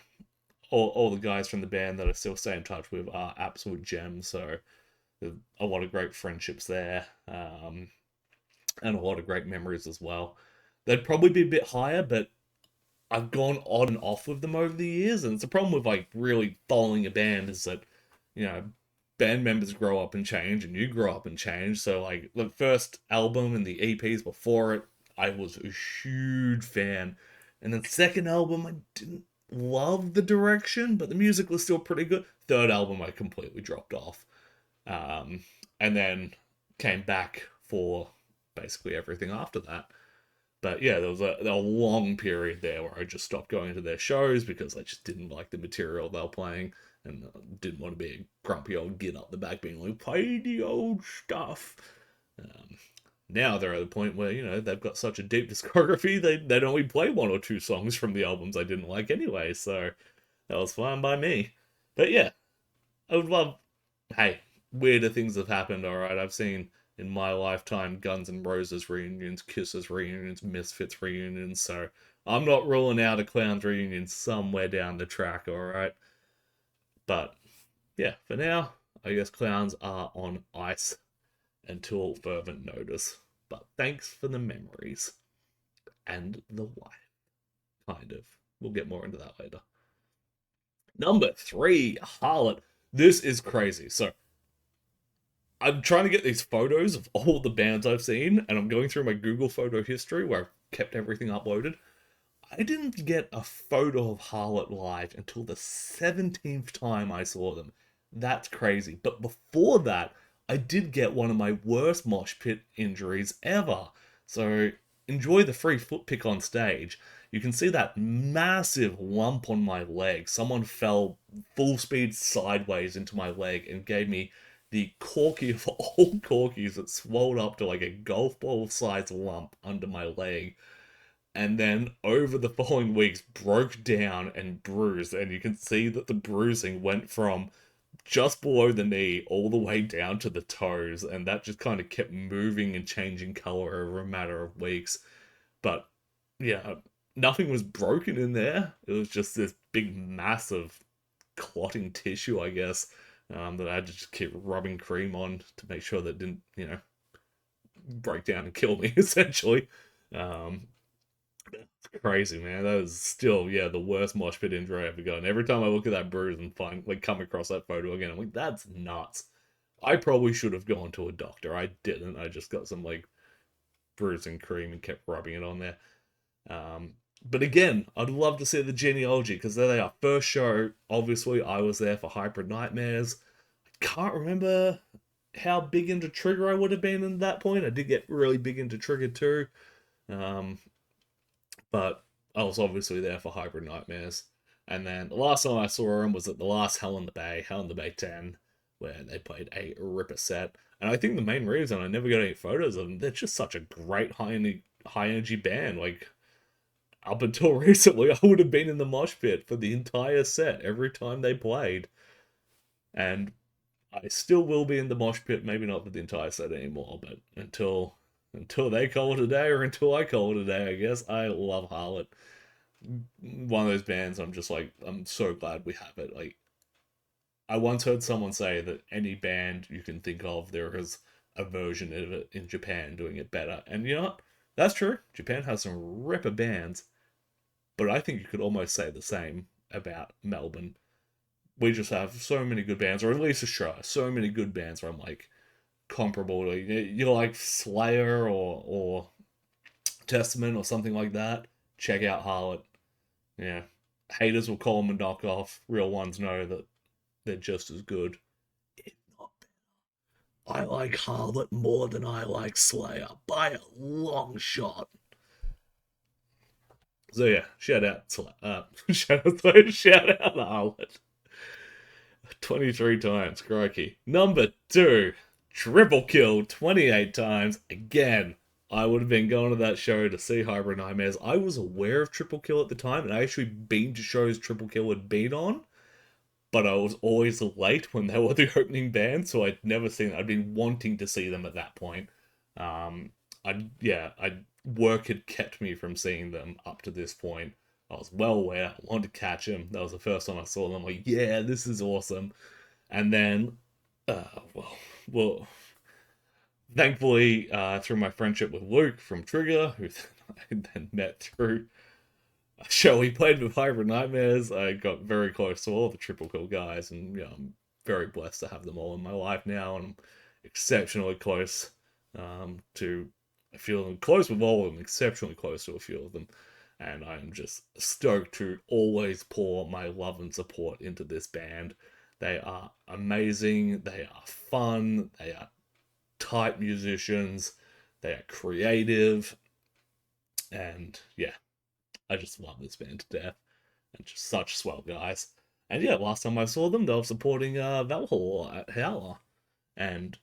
all the guys from the band that I still stay in touch with are absolute gems. So there's a lot of great friendships there, and a lot of great memories as well. They'd probably be a bit higher, but I've gone on and off with them over the years, and it's a problem with like really following a band is that, you know, band members grow up and change, and you grow up and change. So like the first album and the EPs before it, I was a huge fan, and then second album I didn't love the direction, but the music was still pretty good. Third album I completely dropped off, um, and then came back for basically everything after that. But yeah, there was a long period there where I just stopped going to their shows because I just didn't like the material they were playing, and didn't want to be a grumpy old git up the back being like, play the old stuff. Um, Now they're at the point where, they've got such a deep discography, they'd only play one or two songs from the albums I didn't like anyway, so that was fine by me. But yeah, I would love. Hey, weirder things have happened. All right, I've seen in my lifetime Guns N' Roses reunions, Kisses reunions, Misfits reunions. So I'm not ruling out a Clowns reunion somewhere down the track. All right, but yeah, for now, I guess Clowns are on ice until further notice. But thanks for the memories and the wife, kind of. We'll get more into that later. Number three, Harlot. This is crazy. So I'm trying to get these photos of all the bands I've seen, and I'm going through my Google photo history where I've kept everything uploaded. I didn't get a photo of Harlot live until the 17th time I saw them. That's crazy. But before that, I did get one of my worst mosh pit injuries ever. So enjoy the free foot pick on stage. You can see that massive lump on my leg. Someone fell full speed sideways into my leg and gave me the corky of all corkies that swelled up to like a golf ball sized lump under my leg, and then over the following weeks broke down and bruised. And you can see that the bruising went from just below the knee all the way down to the toes, and that just kind of kept moving and changing color over a matter of weeks. But yeah, nothing was broken in there. It was just this big mass of clotting tissue, I guess, that I had to just keep rubbing cream on to make sure that it didn't, break down and kill me, essentially. Um, it's crazy, man. That is still, yeah, the worst mosh pit injury I ever got. And every time I look at that bruise and come across that photo again, I'm like, that's nuts. I probably should have gone to a doctor. I didn't. I just got some like bruising cream and kept rubbing it on there. Um, but again, I'd love to see the genealogy because there they are. First show, obviously, I was there for Hybrid Nightmares. I can't remember how big into Trigger I would have been at that point. I did get really big into Trigger too. Um, but I was obviously there for Hybrid Nightmares. And then the last time I saw them was at the last Hell in the Bay, Hell in the Bay 10, where they played a ripper set. And I think the main reason I never got any photos of them, they're just such a great high energy band. Like, up until recently, I would have been in the mosh pit for the entire set every time they played. And I still will be in the mosh pit, maybe not for the entire set anymore, but until they call it a day or until I call it a day, I guess. I love Harlot. One of those bands I'm just like, I'm so glad we have it. Like, I once heard someone say that any band you can think of, there is a version of it in Japan doing it better. And you know what? That's true. Japan has some ripper bands, but I think you could almost say the same about Melbourne. We just have so many good bands, or at least Australia, so many good bands where I'm like comparable to, like Slayer or Testament or something like that. Check out Harlot. Yeah. Haters will call them a knockoff. Real ones know that they're just as good. If not, I like Harlot more than I like Slayer by a long shot. So yeah, shout out shout out Harlot. 23 times, crikey. Number two, triple kill 28 times. Again, I would have been going to that show to see Hybrid Nightmares. I was aware of Triple Kill at the time, and I actually been to shows Triple Kill had been on, but I was always late when they were the opening band, so I'd never seen them. I'd been wanting to see them at that point. I work had kept me from seeing them up to this point. I was well aware. I wanted to catch them. That was the first time I saw them. Like, yeah, this is awesome. And then, well, thankfully, through my friendship with Luke from Trigger, who I then met through a show he played with Hybrid Nightmares, I got very close to all the Triple Kill guys, and I'm very blessed to have them all in my life now, and I'm exceptionally close to a few of them, close with all of them, exceptionally close to a few of them, and I'm just stoked to always pour my love and support into this band. They are amazing, they are fun, they are tight musicians, they are creative, and yeah, I just love this band to death, and just such swell guys. And yeah, last time I saw them, they were supporting Valhalla at Howler, and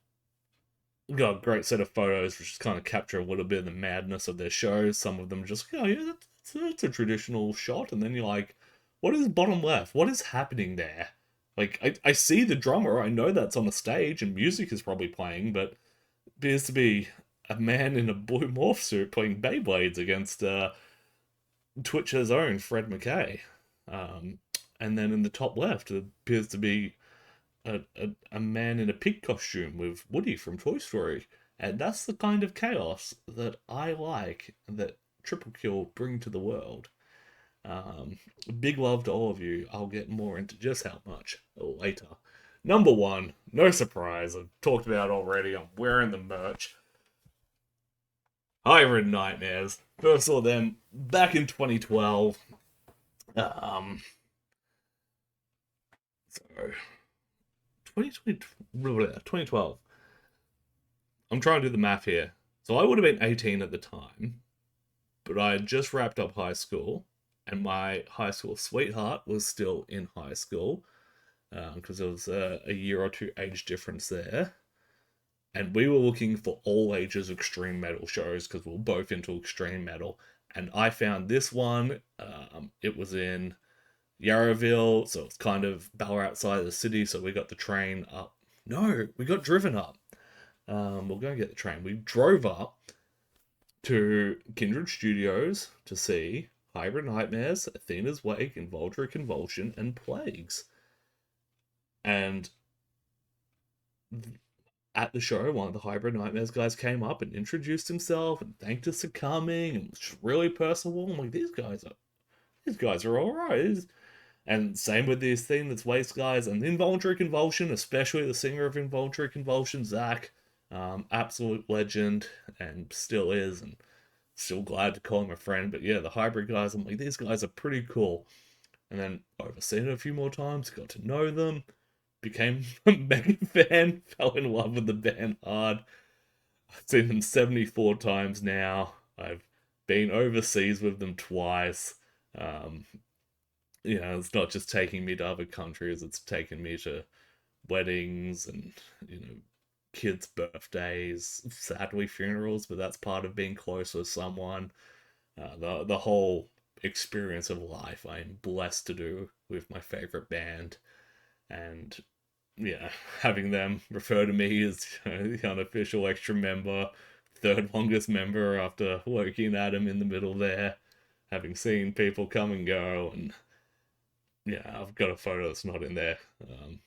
got a great set of photos, which just kind of capture a little bit of the madness of their shows. Some of them just, yeah, that's a traditional shot, and then you're like, what is bottom left? What is happening there? Like, I see the drummer, I know that's on the stage, and music is probably playing, but it appears to be a man in a blue morph suit playing Beyblades against Twitch's own Fred McKay. And then in the top left, it appears to be a man in a pig costume with Woody from Toy Story. And that's the kind of chaos that I like, that Triple Kill bring to the world. Big love to all of you. I'll get more into just how much later. Number one, no surprise, I've talked about it already. I'm wearing the merch. Hybrid Nightmares. First saw them back in 2012. So 2020, 2012. I'm trying to do the math here. So I would have been 18 at the time, but I had just wrapped up high school, and my high school sweetheart was still in high school, because there was a year or two age difference there. And we were looking for all ages extreme metal shows because we were both into extreme metal. And I found this one. It was in Yarraville, so it's kind of Ballarat outside of the city. So we got the train up. No, we got driven up. We'll go get the train. We drove up to Kindred Studios to see Hybrid Nightmares, Athena's Wake, Involuntary Convulsion, and Plagues. And at the show, one of the Hybrid Nightmares guys came up and introduced himself and thanked us for coming, and was really personable. I'm like, these guys are all right. And same with the Athena's Waste guys and Involuntary Convulsion, especially the singer of Involuntary Convulsion, Zach. Absolute legend, and still is, and still glad to call him a friend. But yeah, the Hybrid guys, I'm like, these guys are pretty cool. And then overseen it a few more times, got to know them, became a mega fan, fell in love with the band hard. I've seen them 74 times now. I've been overseas with them twice. It's not just taking me to other countries, it's taken me to weddings and, kids' birthdays, sadly funerals, but that's part of being close with someone. The whole experience of life I'm blessed to do with my favorite band. And yeah, having them refer to me as the unofficial extra member, third longest member after working at him in the middle there, having seen people come and go, and yeah, I've got a photo that's not in there,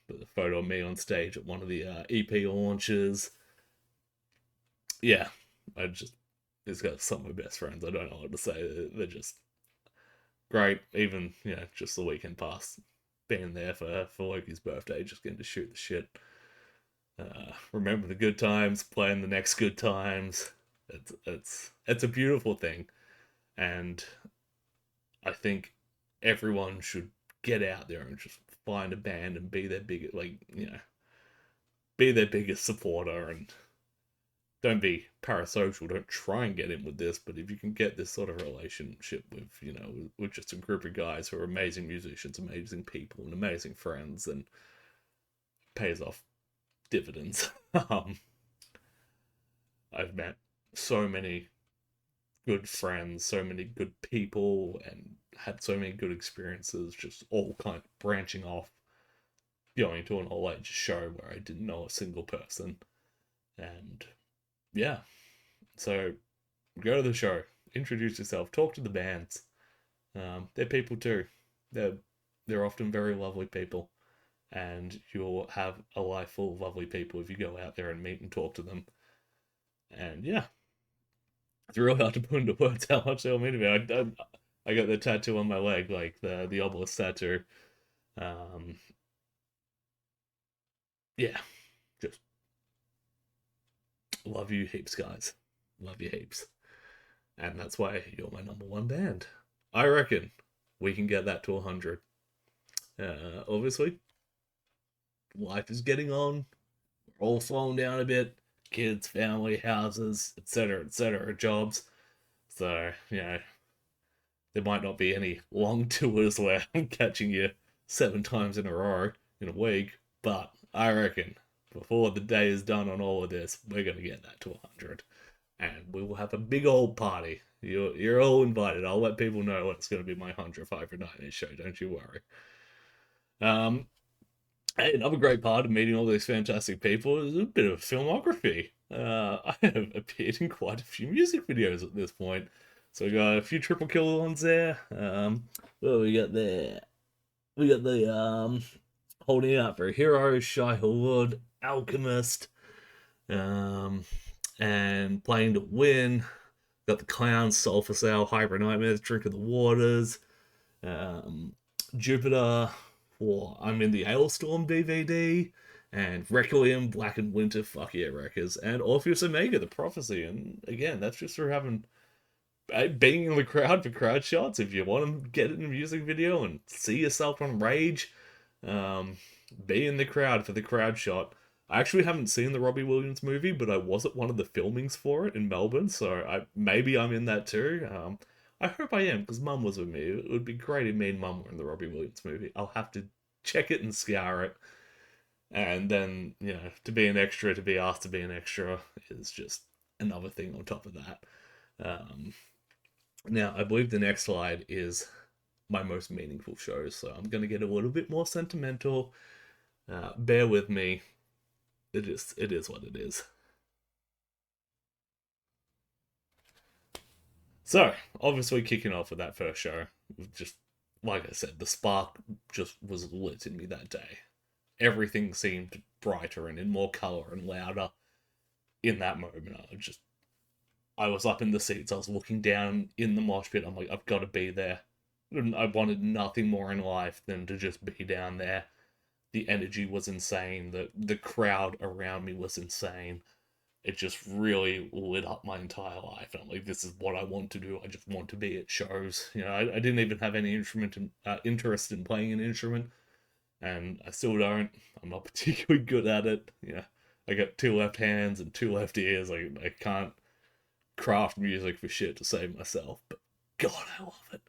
but the photo of me on stage at one of the EP launches. Yeah, these guys are some of my best friends. I don't know what to say. They're just great. Even, just the weekend past, being there for Loki's birthday, just getting to shoot the shit. Remember the good times, playing the next good times. It's a beautiful thing, and I think everyone should get out there and just find a band and be their biggest, be their biggest supporter, and don't be parasocial. Don't try and get in with this, but if you can get this sort of relationship with, with just a group of guys who are amazing musicians, amazing people, and amazing friends, then pays off dividends. I've met so many good friends, so many good people, and had so many good experiences, just all kind of branching off, going to an all age show where I didn't know a single person. And yeah, so Go to the show, introduce yourself, talk to the bands. They're people too. They're they're often very lovely people, and you'll have a life full of lovely people if you go out there and meet and talk to them. And yeah, it's really hard to put into words how much they'll mean to me. I got the tattoo on my leg, like the obelisk tattoo. Um, yeah, just love you heaps, guys. Love you heaps. And that's why you're my number one band. I reckon we can get that to 100. Obviously, life is getting on. We're all slowing down a bit. Kids, family, houses, etc., jobs. So, there might not be any long tours where I'm catching you 7 times in a row in a week, but I reckon before the day is done on all of this, we're going to get that to 100. And we will have a big old party. You're all invited. I'll let people know when it's going to be my 100th Hyper Nightmare show, don't you worry. Hey, another great part of meeting all these fantastic people is a bit of filmography. I have appeared in quite a few music videos at this point. So we got a few Triple Kill ones there. What we got there? We got the Holding Out for a Hero, Shy Hood, Alchemist, and Playing to Win. Got the Clown, Sulphur Sale, Hyper Nightmares, Drink of the Waters, Jupiter, for I'm in the Hailstorm DVD, and Requiem, Black and Winter, fuck yeah, Wreckers, and Orpheus Omega, The Prophecy. And again, that's just for having being in the crowd for crowd shots. If you want to get it in a music video and see yourself on Rage, be in the crowd for the crowd shot. I actually haven't seen the Robbie Williams movie, but I was at one of the filmings for it in Melbourne, so maybe I'm in that too. I hope I am, because Mum was with me. It would be great if me and Mum were in the Robbie Williams movie. I'll have to check it and scour it. And then, to be an extra, to be asked to be an extra is just another thing on top of that. Now, I believe the next slide is my most meaningful shows, so I'm going to get a little bit more sentimental. Bear with me. It is what it is. So, obviously kicking off with that first show, just like I said, the spark just was lit in me that day. Everything seemed brighter and in more color and louder in that moment. I was up in the seats, I was looking down in the mosh pit, I'm like, I've got to be there. And I wanted nothing more in life than to just be down there. The energy was insane. The crowd around me was insane. It just really lit up my entire life. And I'm like, this is what I want to do. I just want to be at shows. I didn't even have any interest in playing an instrument, and I still don't. I'm not particularly good at it. I got 2 left hands and 2 left ears. I can't craft music for shit to save myself. But God, I love it.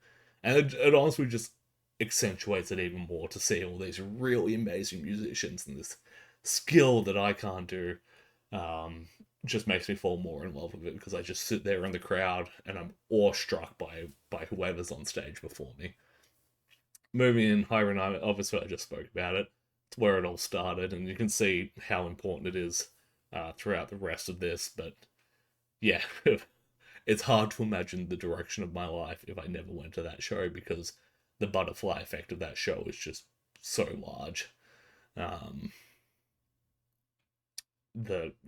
And it honestly just accentuates it even more to see all these really amazing musicians and this skill that I can't do. Just makes me fall more in love with it, because I just sit there in the crowd and I'm awestruck by whoever's on stage before me. Moving in Higher and Higher, obviously I just spoke about it. It's where it all started, and you can see how important it is throughout the rest of this. But yeah, it's hard to imagine the direction of my life if I never went to that show, because the butterfly effect of that show is just so large.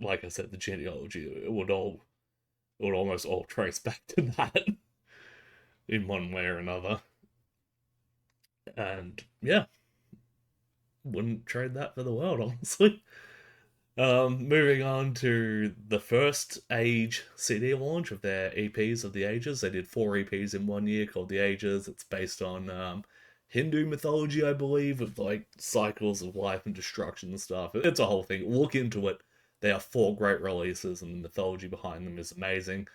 Like I said, the genealogy, it would almost all trace back to that in one way or another. And yeah, wouldn't trade that for the world, honestly. Moving on to the first Age CD launch of their EPs of the Ages. They did 4 EPs in 1 year called the Ages. It's based on Hindu mythology, I believe, with like cycles of life and destruction and stuff. It's a whole thing. Look into it. They are 4 great releases, and the mythology behind them is amazing.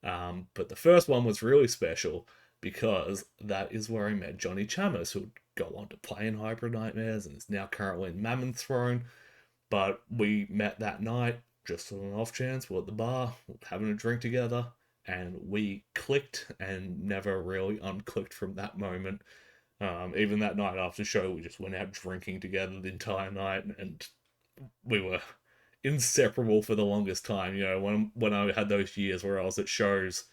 But the first one was really special because that is where I met Johnny Chamis, who would go on to play in Hyper Nightmares and is now currently in Mammoth Throne. But we met that night, just on an off chance. We're at the bar, having a drink together, and we clicked and never really unclicked from that moment. Even that night after show, we just went out drinking together the entire night, and we were inseparable for the longest time. When I had those years where I was at shows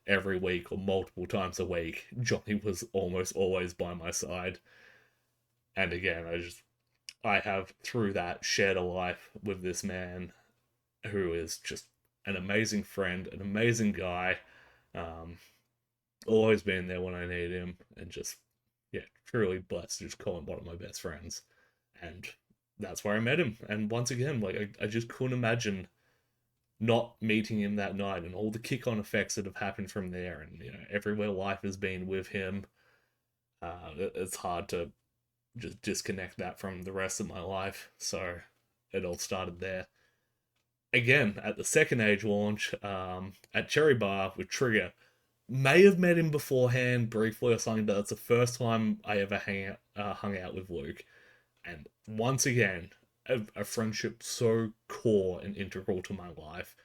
every week or multiple times a week, Johnny was almost always by my side. And again, I have through that shared a life with this man who is just an amazing friend, an amazing guy. Um, Always been there when I need him, and just yeah, truly blessed to just call him one of my best friends. And that's where I met him. And once again, like I just couldn't imagine not meeting him that night and all the kick-on effects that have happened from there, and everywhere life has been with him. It's hard to just disconnect that from the rest of my life. So it all started there. Again, at the second age launch, at Cherry Bar with Trigger. May have met him beforehand briefly or something, but that's the first time I ever hung out with Luke. And once again, a friendship so core and integral to my life.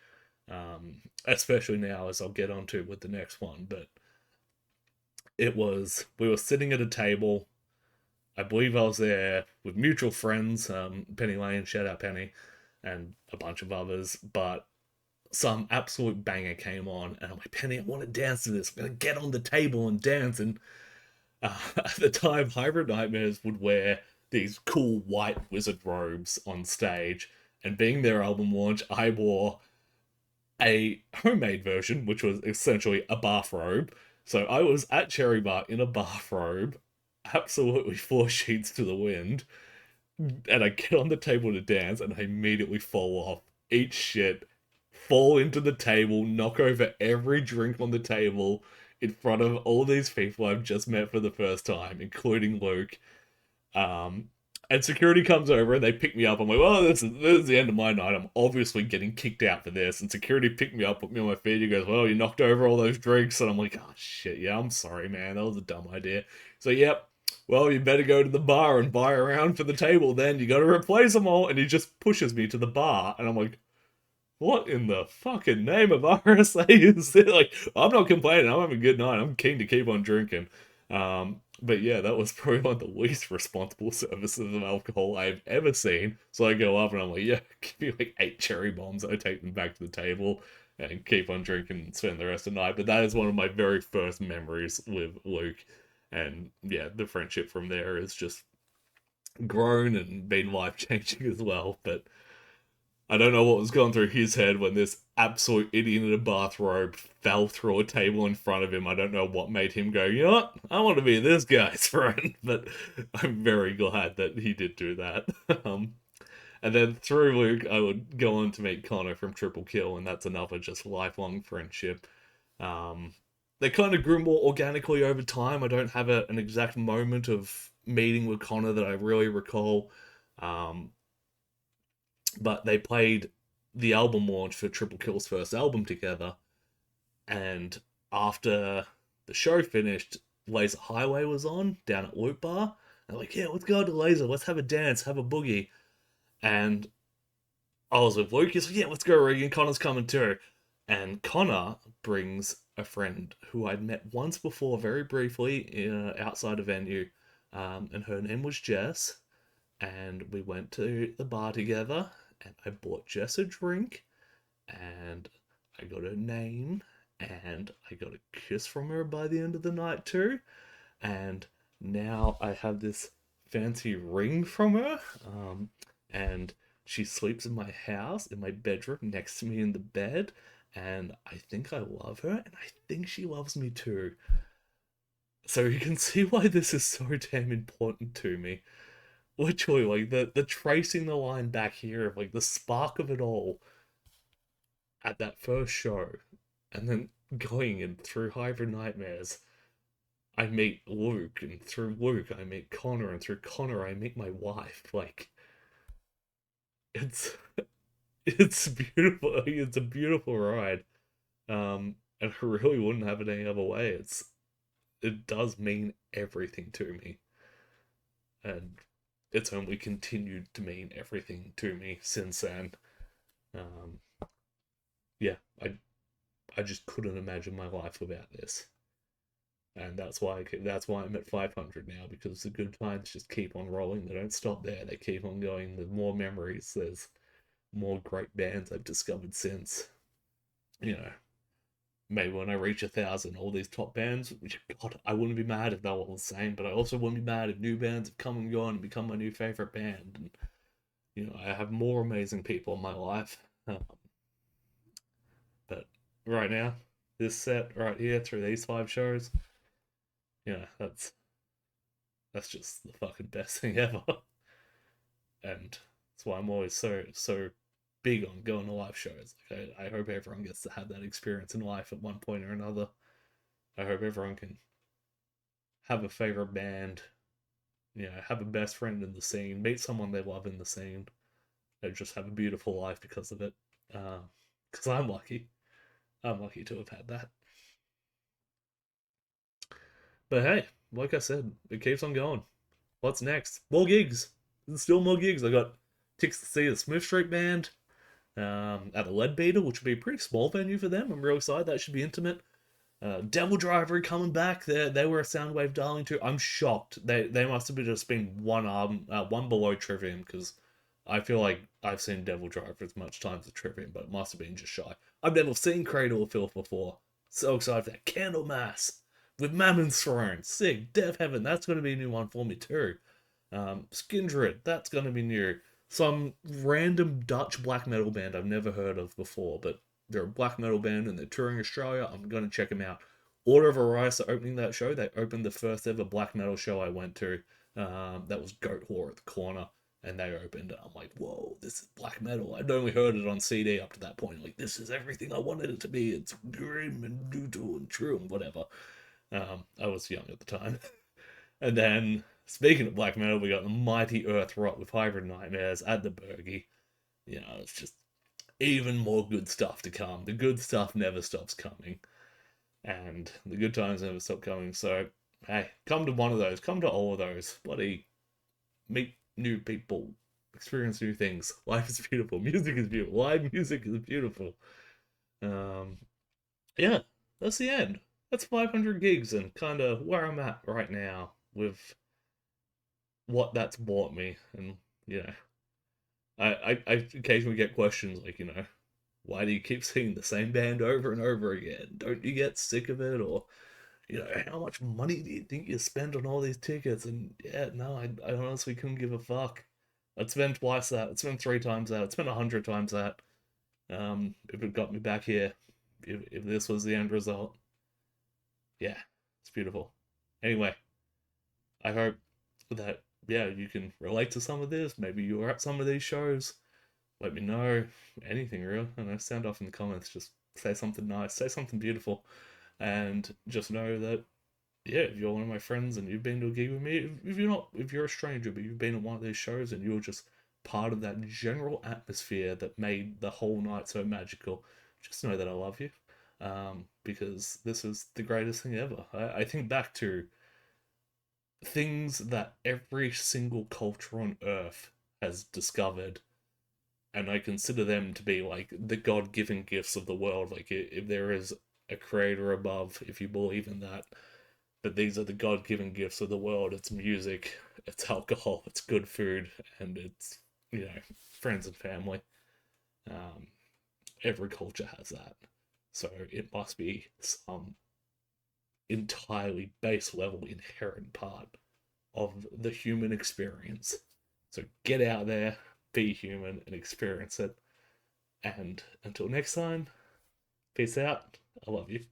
Especially now, as I'll get onto with the next one. But we were sitting at a table. I believe I was there with mutual friends, Penny Lane, shout out Penny, and a bunch of others. But some absolute banger came on, and I'm like, Penny, I want to dance to this. I'm gonna get on the table and dance. And at the time, Hybrid Nightmares would wear these cool white wizard robes on stage, and being their album launch, I wore a homemade version, which was essentially a bathrobe. So I was at Cherry Bar in a bathrobe, absolutely four sheets to the wind, and I get on the table to dance, and I immediately fall off, eat shit, fall into the table, knock over every drink on the table in front of all these people I've just met for the first time, including Luke. Um, and security comes over and they pick me up. I'm like, well, this is the end of my night. I'm obviously getting kicked out for this. And security picked me up, put me on my feet. He goes, well, you knocked over all those drinks. And I'm like, oh, shit, yeah, I'm sorry, man. That was a dumb idea. So, yep. Well, you better go to the bar and buy a round for the table then. You got to replace them all. And he just pushes me to the bar. And I'm like, what in the fucking name of RSA is it? Like, I'm not complaining. I'm having a good night. I'm keen to keep on drinking. But yeah, that was probably one of the least responsible services of alcohol I've ever seen. So I go up and I'm like, yeah, give me like 8 cherry bombs. I take them back to the table and keep on drinking and spend the rest of the night. But that is one of my very first memories with Luke. And yeah, the friendship from there has just grown and been life changing as well. But I don't know what was going through his head when this absolute idiot in a bathrobe fell through a table in front of him. I don't know what made him go, you know what? I want to be this guy's friend. But I'm very glad that he did do that. um, and then through Luke, I would go on to meet Connor from Triple Kill, and that's another just lifelong friendship. Um, they kind of grew more organically over time. I don't have an exact moment of meeting with Connor that I really recall. Um, but they played the album launch for Triple Kill's first album together, and after the show finished, Laser Highway was on down at Loop Bar. And they're like, yeah, let's go to Laser, let's have a dance, have a boogie. And I was with Luke, he's like, yeah, let's go, Regan, Connor's coming too. And Connor brings a friend who I'd met once before, very briefly, outside a venue, and her name was Jess, and we went to the bar together, and I bought Jess a drink, and I got her name, and I got a kiss from her by the end of the night too, and now I have this fancy ring from her, and she sleeps in my house, in my bedroom, next to me in the bed, and I think I love her, and I think she loves me too. So you can see why this is so damn important to me. Literally, like the tracing the line back here of like the spark of it all at that first show, and then going and through Hybrid Nightmares, I meet Luke, and through Luke I meet Connor, and through Connor I meet my wife. Like it's it's beautiful. It's a beautiful ride. And I really wouldn't have it any other way. It does mean everything to me, and it's only continued to mean everything to me since then. Um, yeah, I just couldn't imagine my life without this, and that's why I'm at 500 now, because the good times just keep on rolling. They don't stop there. They keep on going. There's more memories. There's more great bands I've discovered since. You know, maybe when I reach 1,000, all these top bands, which, God, I wouldn't be mad if they were all the same, but I also wouldn't be mad if new bands have come and gone and become my new favorite band. And, I have more amazing people in my life. But right now, this set right here through these 5 shows, that's just the fucking best thing ever. And that's why I'm always so big on going to live shows. Like, I hope everyone gets to have that experience in life at one point or another. I hope everyone can have a favorite band, have a best friend in the scene, meet someone they love in the scene, and just have a beautiful life because of it. Because I'm lucky. I'm lucky to have had that. But hey, like I said, it keeps on going. What's next? More gigs. There's still more gigs. I got tickets to see the Smith Street Band at the Leadbeater, which would be a pretty small venue for them. I'm real excited. That should be intimate. Devil Driver coming back. They were a Soundwave darling too. I'm shocked. They must have just been one below Trivium, because I feel like I've seen Devil Driver as much times as Trivium, but it must have been just shy. I've never seen Cradle of Filth before. So excited for that. Candlemass with Mammon's Throne. Sick. Death Heaven. That's going to be a new one for me too. Skindred. That's going to be new. Some random Dutch black metal band I've never heard of before, but they're a black metal band and they're touring Australia. I'm going to check them out. Order of Orias are opening that show. They opened the first ever black metal show I went to. That was Goat Whore at the corner. And they opened it. I'm like, whoa, this is black metal. I'd only heard it on CD up to that point. Like, this is everything I wanted it to be. It's grim and brutal and true and whatever. I was young at the time. And then, speaking of black metal, we got the Mighty Earth Rot with Hybrid Nightmares at the Bergie. It's just even more good stuff to come. The good stuff never stops coming. And the good times never stop coming. So, hey, come to one of those. Come to all of those. Bloody meet new people. Experience new things. Life is beautiful. Music is beautiful. Live music is beautiful. Um, yeah, that's the end. That's 500 gigs and kind of where I'm at right now with what that's bought me. And, you know, I occasionally get questions like, why do you keep seeing the same band over and over again? Don't you get sick of it? Or, how much money do you think you spend on all these tickets? And yeah, no, I honestly couldn't give a fuck. I'd spend twice that. I'd spend 3 times that. I'd spend 100 times that. If it got me back here, if this was the end result, yeah, it's beautiful. Anyway, I hope that, yeah, you can relate to some of this. Maybe you were at some of these shows. Let me know. Anything, really. I know, sound off in the comments. Just say something nice, say something beautiful, and just know that, yeah, if you're one of my friends and you've been to a gig with me, if you're a stranger but you've been at one of these shows and you're just part of that general atmosphere that made the whole night so magical, just know that I love you. Because this is the greatest thing ever. I think back to things that every single culture on Earth has discovered, and I consider them to be like the God-given gifts of the world. Like, if there is a creator above, if you believe in that, but these are the God-given gifts of the world. It's music, it's alcohol, it's good food, and it's, friends and family. Um, every culture has that, so it must be some entirely base level inherent part of the human experience. So get out there, be human, and experience it. And until next time, peace out. I love you.